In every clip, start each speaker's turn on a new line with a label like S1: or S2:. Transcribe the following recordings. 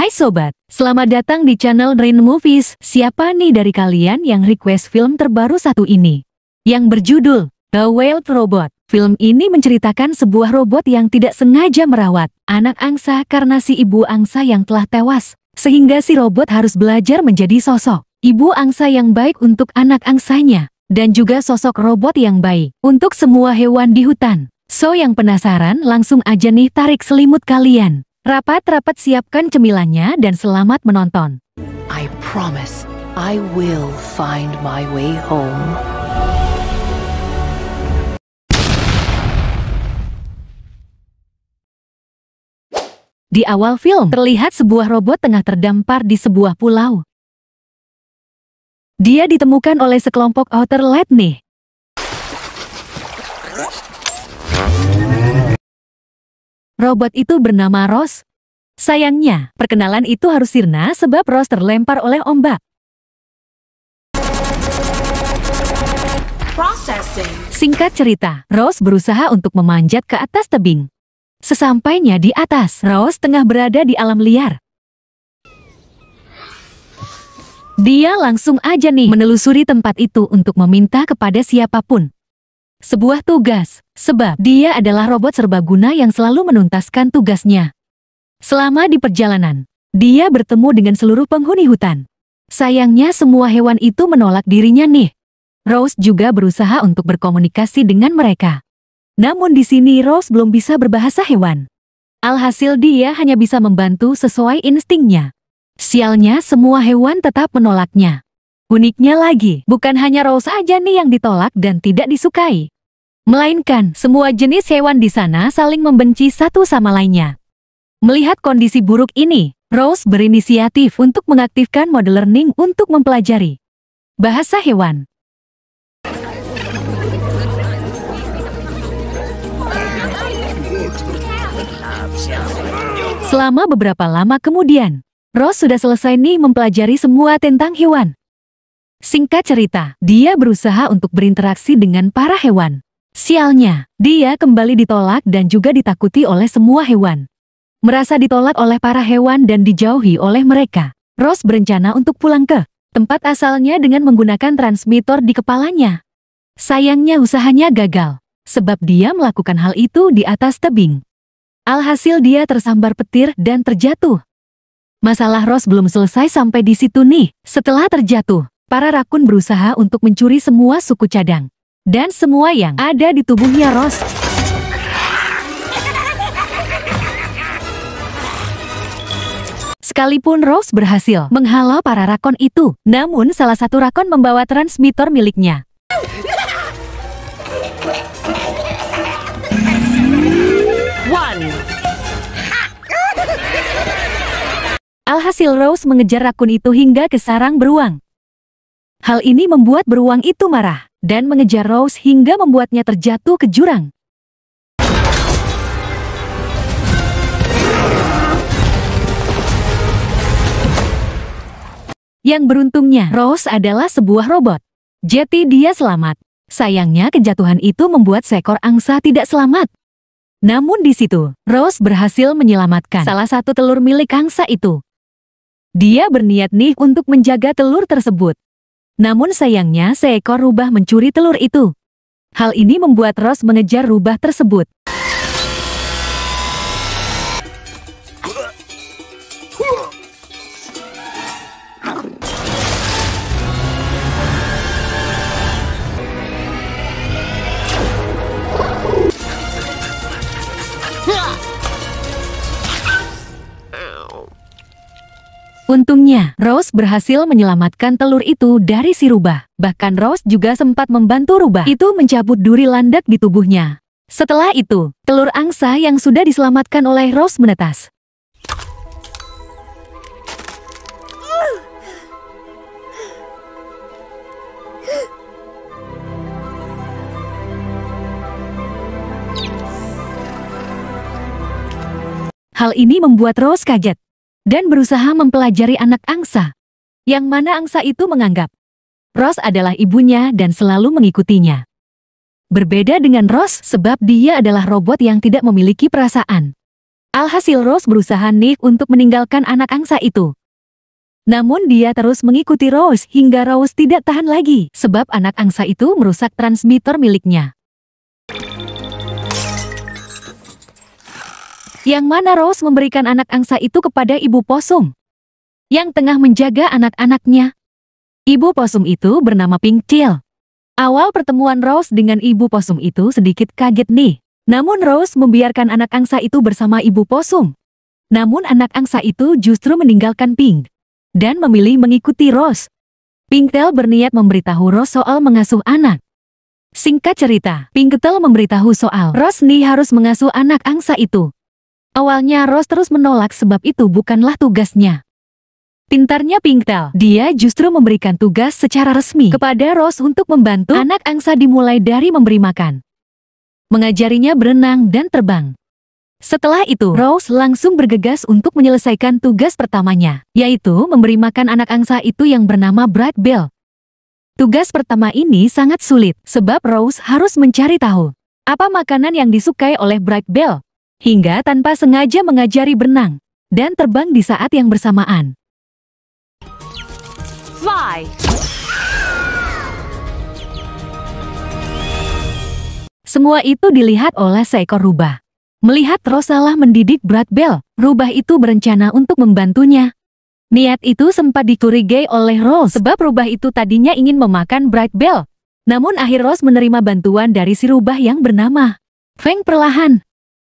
S1: Hai sobat, selamat datang di channel Rain Movies. Siapa nih dari kalian yang request film terbaru satu ini? Yang berjudul The Wild Robot. Film ini menceritakan sebuah robot yang tidak sengaja merawat anak angsa karena si ibu angsa yang telah tewas. Sehingga si robot harus belajar menjadi sosok ibu angsa yang baik untuk anak angsanya. Dan juga sosok robot yang baik untuk semua hewan di hutan. So yang penasaran langsung aja nih tarik selimut kalian. Rapat-rapat siapkan cemilannya dan selamat menonton.
S2: I promise I will find my way home.
S1: Di awal film, terlihat sebuah robot tengah terdampar di sebuah pulau. Dia ditemukan oleh sekelompok outer lab nih. Robot itu bernama Rose. Sayangnya, perkenalan itu harus sirna sebab Rose terlempar oleh ombak. Singkat cerita, Rose berusaha untuk memanjat ke atas tebing. Sesampainya di atas, Rose tengah berada di alam liar. Dia langsung aja nih menelusuri tempat itu untuk meminta kepada siapapun sebuah tugas, sebab dia adalah robot serbaguna yang selalu menuntaskan tugasnya. Selama di perjalanan, dia bertemu dengan seluruh penghuni hutan. Sayangnya semua hewan itu menolak dirinya nih. Rose juga berusaha untuk berkomunikasi dengan mereka. Namun di sini Rose belum bisa berbahasa hewan. Alhasil dia hanya bisa membantu sesuai instingnya. Sialnya semua hewan tetap menolaknya. Uniknya lagi, bukan hanya Rose aja nih yang ditolak dan tidak disukai. Melainkan, semua jenis hewan di sana saling membenci satu sama lainnya. Melihat kondisi buruk ini, Rose berinisiatif untuk mengaktifkan mode learning untuk mempelajari bahasa hewan. Selama beberapa lama kemudian, Rose sudah selesai nih mempelajari semua tentang hewan. Singkat cerita, dia berusaha untuk berinteraksi dengan para hewan. Sialnya, dia kembali ditolak dan juga ditakuti oleh semua hewan. Merasa ditolak oleh para hewan dan dijauhi oleh mereka, Rose berencana untuk pulang ke tempat asalnya dengan menggunakan transmitter di kepalanya. Sayangnya usahanya gagal, sebab dia melakukan hal itu di atas tebing. Alhasil dia tersambar petir dan terjatuh. Masalah Rose belum selesai sampai di situ nih. Setelah terjatuh, para rakun berusaha untuk mencuri semua suku cadang dan semua yang ada di tubuhnya Rose. Sekalipun Rose berhasil menghalau para rakon itu, namun salah satu rakon membawa transmitter miliknya. Alhasil Rose mengejar rakun itu hingga ke sarang beruang. Hal ini membuat beruang itu marah dan mengejar Rose hingga membuatnya terjatuh ke jurang. Yang beruntungnya, Rose adalah sebuah robot. Jadi dia selamat. Sayangnya kejatuhan itu membuat seekor angsa tidak selamat. Namun di situ, Rose berhasil menyelamatkan salah satu telur milik angsa itu. Dia berniat nih untuk menjaga telur tersebut. Namun sayangnya seekor rubah mencuri telur itu. Hal ini membuat Rose mengejar rubah tersebut. Untungnya, Rose berhasil menyelamatkan telur itu dari si rubah. Bahkan Rose juga sempat membantu rubah itu mencabut duri landak di tubuhnya. Setelah itu, telur angsa yang sudah diselamatkan oleh Rose menetas. Hal ini membuat Rose kaget dan berusaha mempelajari anak angsa, yang mana angsa itu menganggap Rose adalah ibunya dan selalu mengikutinya. Berbeda dengan Rose sebab dia adalah robot yang tidak memiliki perasaan. Alhasil Rose berusaha nih untuk meninggalkan anak angsa itu. Namun dia terus mengikuti Rose hingga Rose tidak tahan lagi sebab anak angsa itu merusak transmitter miliknya. Yang mana Rose memberikan anak angsa itu kepada ibu posum yang tengah menjaga anak-anaknya. Ibu posum itu bernama Pink Tail. Awal pertemuan Rose dengan ibu posum itu sedikit kaget nih. Namun Rose membiarkan anak angsa itu bersama ibu posum. Namun anak angsa itu justru meninggalkan Pink dan memilih mengikuti Rose. Pinktail berniat memberitahu Rose soal mengasuh anak. Singkat cerita, Pinktail memberitahu soal Rose nih harus mengasuh anak angsa itu. Awalnya Rose terus menolak sebab itu bukanlah tugasnya. Pintarnya Pinktail, dia justru memberikan tugas secara resmi kepada Rose untuk membantu anak angsa dimulai dari memberi makan, mengajarinya berenang dan terbang. Setelah itu, Rose langsung bergegas untuk menyelesaikan tugas pertamanya, yaitu memberi makan anak angsa itu yang bernama Bright Bell. Tugas pertama ini sangat sulit, sebab Rose harus mencari tahu apa makanan yang disukai oleh Bright Bell, hingga tanpa sengaja mengajari berenang dan terbang di saat yang bersamaan.
S2: Fly!
S1: Semua itu dilihat oleh seekor rubah. Melihat Rose salah mendidik Bright Bell, rubah itu berencana untuk membantunya. Niat itu sempat dicurigai oleh Rose sebab rubah itu tadinya ingin memakan Bright Bell. Namun akhir Rose menerima bantuan dari si rubah yang bernama Feng perlahan.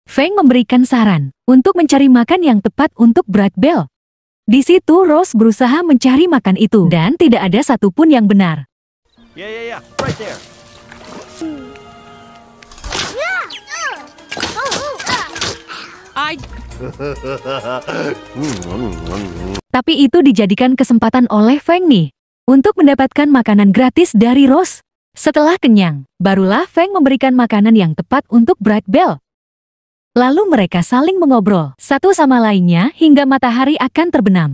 S1: Feng memberikan saran untuk mencari makan yang tepat untuk Bright Bell. Di situ Rose berusaha mencari makan itu dan tidak ada satupun yang benar.
S3: Yeah, right there.
S1: Tapi itu dijadikan kesempatan oleh Feng nih untuk mendapatkan makanan gratis dari Rose. Setelah kenyang, barulah Feng memberikan makanan yang tepat untuk Bright Bell. Lalu mereka saling mengobrol satu sama lainnya hingga matahari akan terbenam.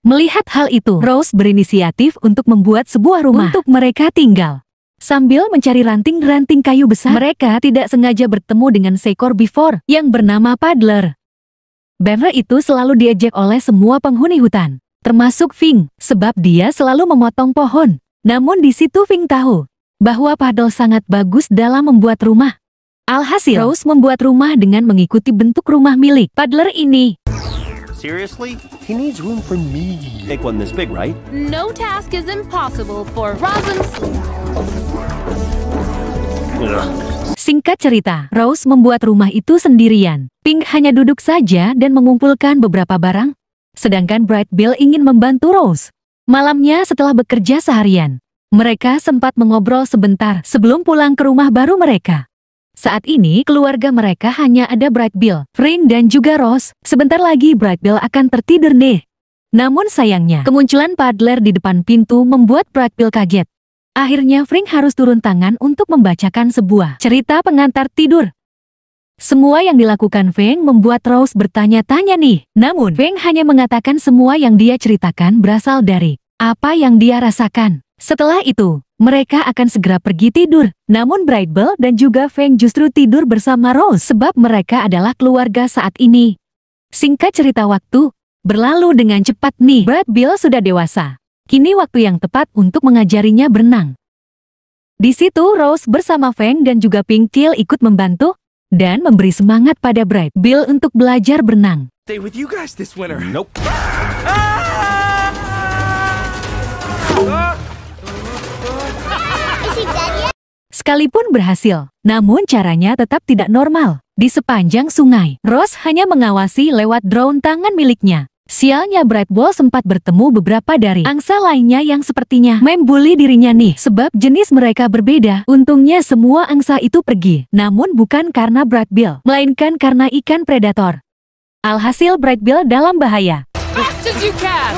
S1: Melihat hal itu, Rose berinisiatif untuk membuat sebuah rumah untuk mereka tinggal. Sambil mencari ranting-ranting kayu besar, mereka tidak sengaja bertemu dengan seekor beaver yang bernama Paddler. Beaver itu selalu diejek oleh semua penghuni hutan, termasuk Fing, sebab dia selalu memotong pohon. Namun di situ Fing tahu bahwa Paddle sangat bagus dalam membuat rumah. Alhasil, Rose membuat rumah dengan mengikuti bentuk rumah milik Paddler ini.
S3: Seriously? He needs room for me. Make one this big, right?
S2: No task is impossible for Rosin.
S1: Singkat cerita, Rose membuat rumah itu sendirian. Pink hanya duduk saja dan mengumpulkan beberapa barang. Sedangkan Bright Bell ingin membantu Rose. Malamnya setelah bekerja seharian, mereka sempat mengobrol sebentar sebelum pulang ke rumah baru mereka. Saat ini keluarga mereka hanya ada Bright Bell, Fring dan juga Rose. Sebentar lagi Bright Bell akan tertidur nih. Namun sayangnya, kemunculan Paddler di depan pintu membuat Bright Bell kaget. Akhirnya Fring harus turun tangan untuk membacakan sebuah cerita pengantar tidur. Semua yang dilakukan Feng membuat Rose bertanya-tanya nih. Namun Feng hanya mengatakan semua yang dia ceritakan berasal dari apa yang dia rasakan. Setelah itu, mereka akan segera pergi tidur. Namun Bright Bell dan juga Feng justru tidur bersama Rose sebab mereka adalah keluarga saat ini. Singkat cerita, waktu berlalu dengan cepat nih. Bright Bell sudah dewasa. Kini waktu yang tepat untuk mengajarinya berenang. Di situ Rose bersama Feng dan juga Pink Tail ikut membantu dan memberi semangat pada Bright Bell untuk belajar berenang.
S4: Stay with you guys this winter.
S3: Nope.
S1: Sekalipun berhasil, namun caranya tetap tidak normal. Di sepanjang sungai, Rose hanya mengawasi lewat drone tangan miliknya. Sialnya Bright Bell sempat bertemu beberapa dari angsa lainnya yang sepertinya membuli dirinya nih. Sebab jenis mereka berbeda. Untungnya semua angsa itu pergi. Namun bukan karena Bright Bell, melainkan karena ikan predator. Alhasil Bright Bell dalam bahaya.
S2: Fast as you can!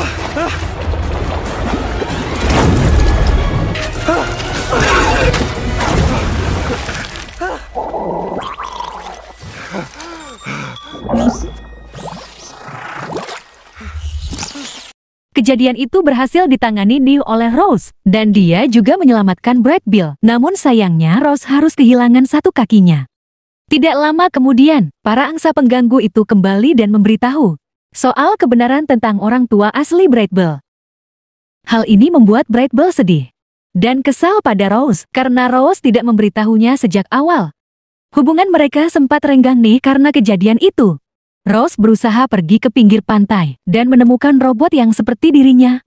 S1: Kejadian itu berhasil ditangani nih oleh Rose, dan dia juga menyelamatkan Bright Bell. Namun sayangnya Rose harus kehilangan satu kakinya. Tidak lama kemudian, para angsa pengganggu itu kembali dan memberitahu soal kebenaran tentang orang tua asli Bright Bell. Hal ini membuat Bright Bell sedih dan kesal pada Rose karena Rose tidak memberitahunya sejak awal. Hubungan mereka sempat renggang nih karena kejadian itu. Rose berusaha pergi ke pinggir pantai dan menemukan robot yang seperti dirinya.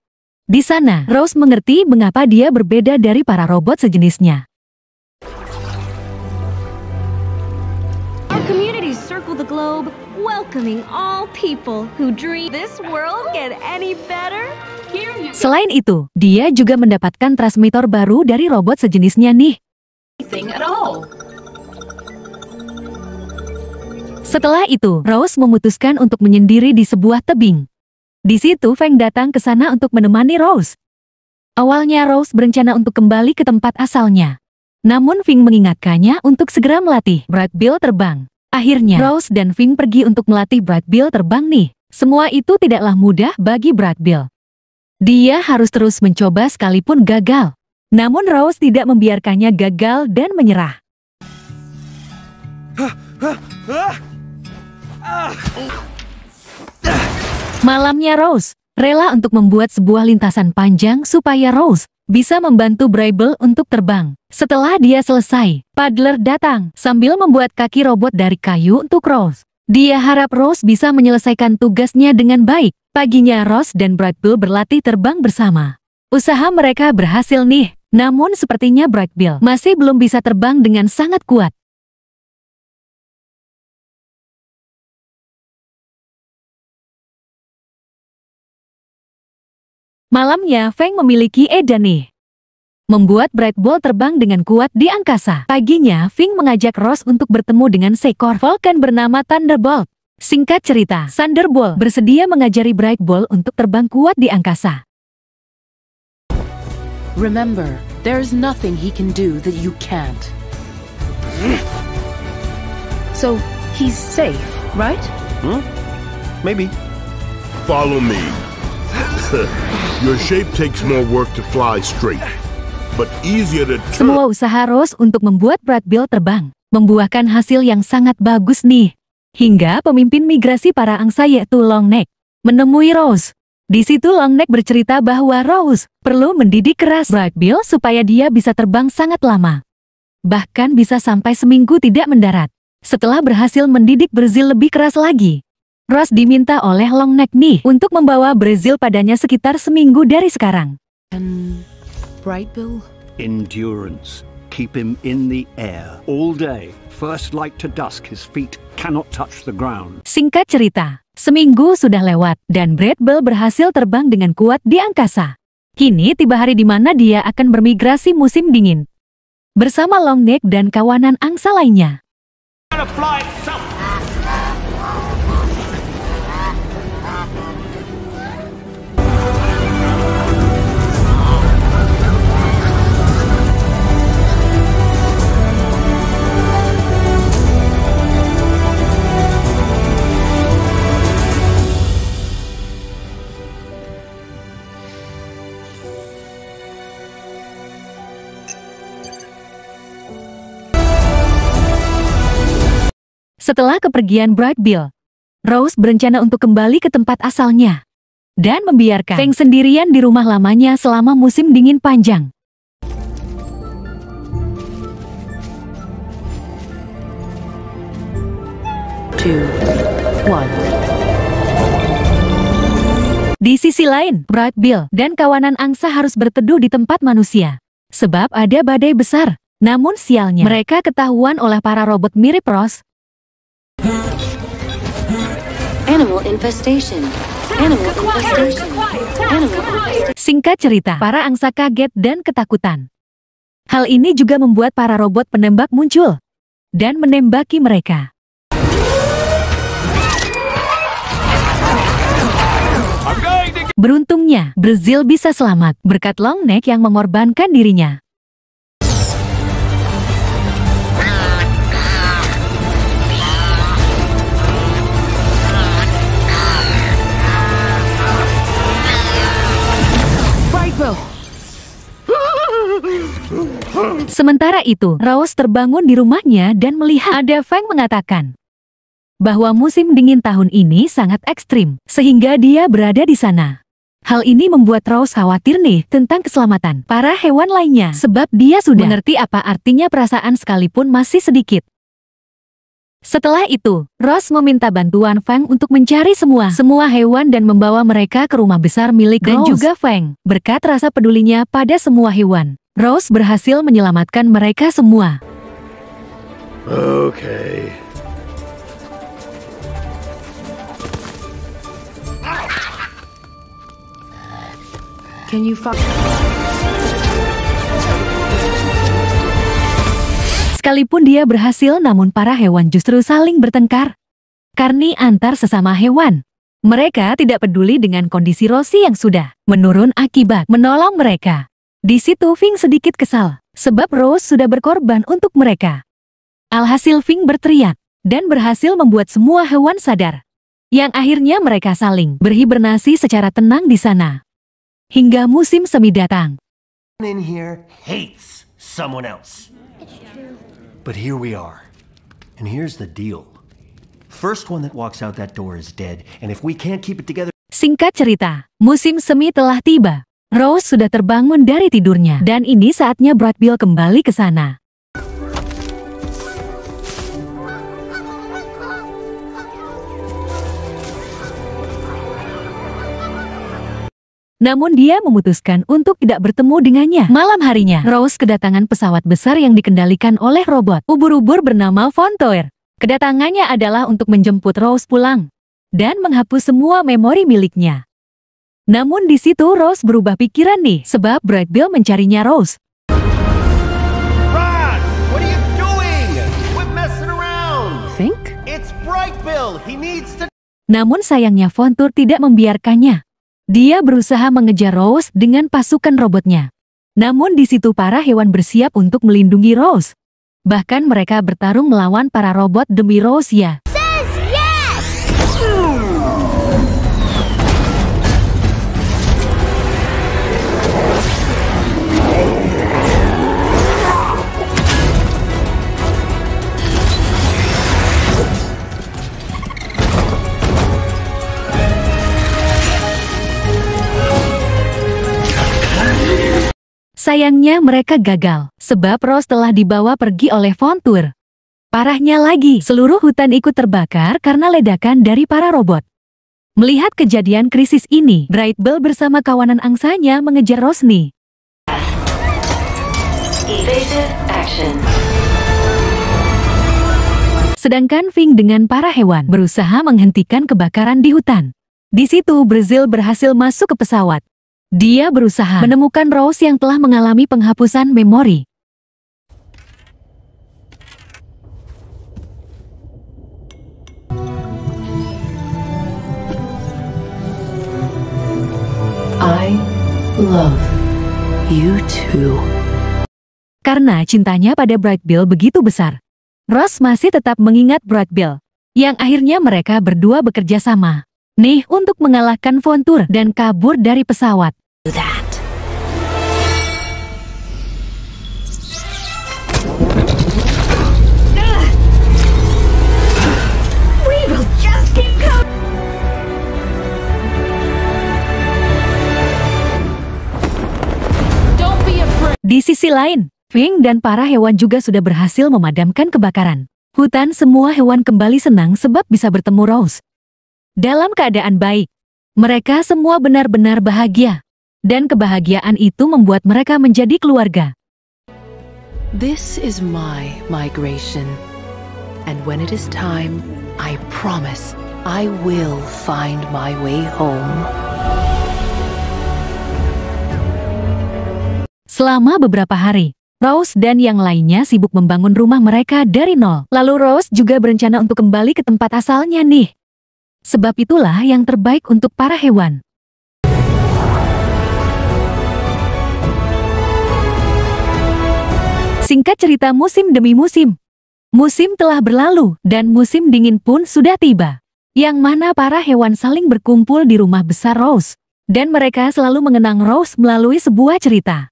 S1: Di sana, Rose mengerti mengapa dia berbeda dari para robot sejenisnya.
S4: Our communities circle the globe, welcoming all people who dream this world get any better.
S1: Selain itu, dia juga mendapatkan transmitor baru dari robot sejenisnya nih. Setelah itu, Rose memutuskan untuk menyendiri di sebuah tebing. Di situ Feng datang ke sana untuk menemani Rose. Awalnya Rose berencana untuk kembali ke tempat asalnya. Namun Feng mengingatkannya untuk segera melatih Bright Bill terbang. Akhirnya, Rose dan Feng pergi untuk melatih Bright Bill terbang nih. Semua itu tidaklah mudah bagi Bright Bill. Dia harus terus mencoba sekalipun gagal. Namun Rose tidak membiarkannya gagal dan menyerah. Malamnya Rose rela untuk membuat sebuah lintasan panjang supaya Rose bisa membantu Bright Bell untuk terbang. Setelah dia selesai, Paddler datang sambil membuat kaki robot dari kayu untuk Rose. Dia harap Rose bisa menyelesaikan tugasnya dengan baik. Paginya Rose dan Bright Bell berlatih terbang bersama. Usaha mereka berhasil nih, namun sepertinya Bright Bell masih belum bisa terbang dengan sangat kuat. Malamnya, Feng memiliki ide nih. Membuat Bright Ball terbang dengan kuat di angkasa. Paginya, Feng mengajak Rose untuk bertemu dengan seekor Falcon bernama Thunderbolt. Singkat cerita, Thunderbolt bersedia mengajari Bright Ball untuk terbang kuat di angkasa.
S2: Remember, there's nothing he can do that you can't. So, he's safe, right?
S3: Maybe.
S5: Follow me. Your shape takes more work to fly straight, but easier to turn.
S1: Semua usaha Rose untuk membuat Bright Bell terbang membuahkan hasil yang sangat bagus nih. Hingga pemimpin migrasi para angsa yaitu Longneck menemui Rose. Di situ Longneck bercerita bahwa Rose perlu mendidik keras Bright Bell supaya dia bisa terbang sangat lama. Bahkan bisa sampai seminggu tidak mendarat. Setelah berhasil mendidik Brazil lebih keras lagi, Rose diminta oleh Longneck nih untuk membawa Brazil padanya sekitar seminggu dari sekarang.
S2: And Bright Bill?
S6: Endurance. Keep him in the air all day. First light to dusk, his feet cannot touch the ground.
S1: Singkat cerita, seminggu sudah lewat dan Bright Bell berhasil terbang dengan kuat di angkasa. Kini tiba hari di mana dia akan bermigrasi musim dingin bersama Longneck dan kawanan angsa lainnya. Setelah kepergian Bright Bell, Rose berencana untuk kembali ke tempat asalnya dan membiarkan Feng sendirian di rumah lamanya selama musim dingin panjang. Di sisi lain, Bright Bell dan kawanan angsa harus berteduh di tempat manusia sebab ada badai besar. Namun sialnya, mereka ketahuan oleh para robot mirip Rose.
S7: Animal infestation. Animal infestation. Animal infestation.
S1: Singkat cerita, para angsa kaget dan ketakutan. Hal ini juga membuat para robot penembak muncul dan menembaki mereka. Beruntungnya, Brazil bisa selamat berkat Longneck yang mengorbankan dirinya. Sementara itu, Rose terbangun di rumahnya dan melihat ada Feng mengatakan bahwa musim dingin tahun ini sangat ekstrim, sehingga dia berada di sana. Hal ini membuat Rose khawatir nih tentang keselamatan para hewan lainnya, sebab dia sudah mengerti apa artinya perasaan sekalipun masih sedikit. Setelah itu, Rose meminta bantuan Feng untuk mencari semua hewan dan membawa mereka ke rumah besar milik Rose. Dan juga Feng, berkat rasa pedulinya pada semua hewan, Rose berhasil menyelamatkan mereka semua.
S5: Okay.
S2: Can you find...
S1: Sekalipun dia berhasil, namun para hewan justru saling bertengkar. Karena antar sesama hewan, mereka tidak peduli dengan kondisi Rosie yang sudah menurun akibat menolong mereka. Di situ Feng sedikit kesal, sebab Rose sudah berkorban untuk mereka. Alhasil Feng berteriak, dan berhasil membuat semua hewan sadar. Yang akhirnya mereka saling berhibernasi secara tenang di sana. Hingga musim semi datang.
S3: In here hates someone else. But here we are. And here's the deal. First one that walks out that door is dead, and if we can't keep it together...
S1: Singkat cerita, musim semi telah tiba. Rose sudah terbangun dari tidurnya, dan ini saatnya Bright Bill kembali ke sana. Namun dia memutuskan untuk tidak bertemu dengannya. Malam harinya, Rose kedatangan pesawat besar yang dikendalikan oleh robot ubur-ubur bernama Fontoir. Kedatangannya adalah untuk menjemput Rose pulang dan menghapus semua memori miliknya. Namun di situ Rose berubah pikiran nih, sebab Bright Bill mencarinya Rose.
S3: Ross, what are you doing? Quit messing around.
S2: Think?
S3: It's Bright Bill. He needs to...
S1: Namun sayangnya Fontoir tidak membiarkannya. Dia berusaha mengejar Rose dengan pasukan robotnya. Namun di situ para hewan bersiap untuk melindungi Rose. Bahkan mereka bertarung melawan para robot demi Rose ya. Sayangnya mereka gagal, sebab Rose telah dibawa pergi oleh Fontoir. Parahnya lagi, seluruh hutan ikut terbakar karena ledakan dari para robot. Melihat kejadian krisis ini, Bright Bill bersama kawanan angsanya mengejar Rose nih.
S7: Evasive action.
S1: Sedangkan Feng dengan para hewan berusaha menghentikan kebakaran di hutan. Di situ Brazil berhasil masuk ke pesawat. Dia berusaha menemukan Rose yang telah mengalami penghapusan memori.
S2: I love you too.
S1: Karena cintanya pada Bright Bill begitu besar, Rose masih tetap mengingat Bright Bill, yang akhirnya mereka berdua bekerja sama nih untuk mengalahkan Fontoir dan kabur dari pesawat. Di sisi lain, Feng dan para hewan juga sudah berhasil memadamkan kebakaran. Hutan semua hewan kembali senang sebab bisa bertemu Rose. Dalam keadaan baik, mereka semua benar-benar bahagia. Dan kebahagiaan itu membuat mereka menjadi keluarga.
S2: This is my migration. And when it is time, I promise I will find my way home.
S1: Selama beberapa hari, Rose dan yang lainnya sibuk membangun rumah mereka dari nol. Lalu Rose juga berencana untuk kembali ke tempat asalnya nih. Sebab itulah yang terbaik untuk para hewan. Singkat cerita, musim demi musim. Musim telah berlalu dan musim dingin pun sudah tiba. Yang mana para hewan saling berkumpul di rumah besar Rose. Dan mereka selalu mengenang Rose melalui sebuah cerita.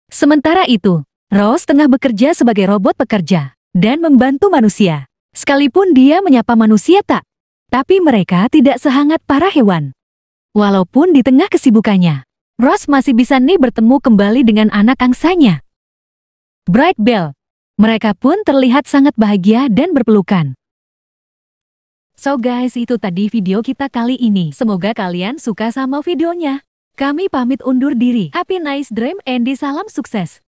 S1: Sementara itu, Rose tengah bekerja sebagai robot pekerja dan membantu manusia. Sekalipun dia menyapa manusia tapi mereka tidak sehangat para hewan. Walaupun di tengah kesibukannya, Rose masih bisa bertemu kembali dengan anak angsanya, Bright Bell. Mereka pun terlihat sangat bahagia dan berpelukan. So guys, itu tadi video kita kali ini. Semoga kalian suka sama videonya. Kami pamit undur diri. Happy nice dream and salam sukses.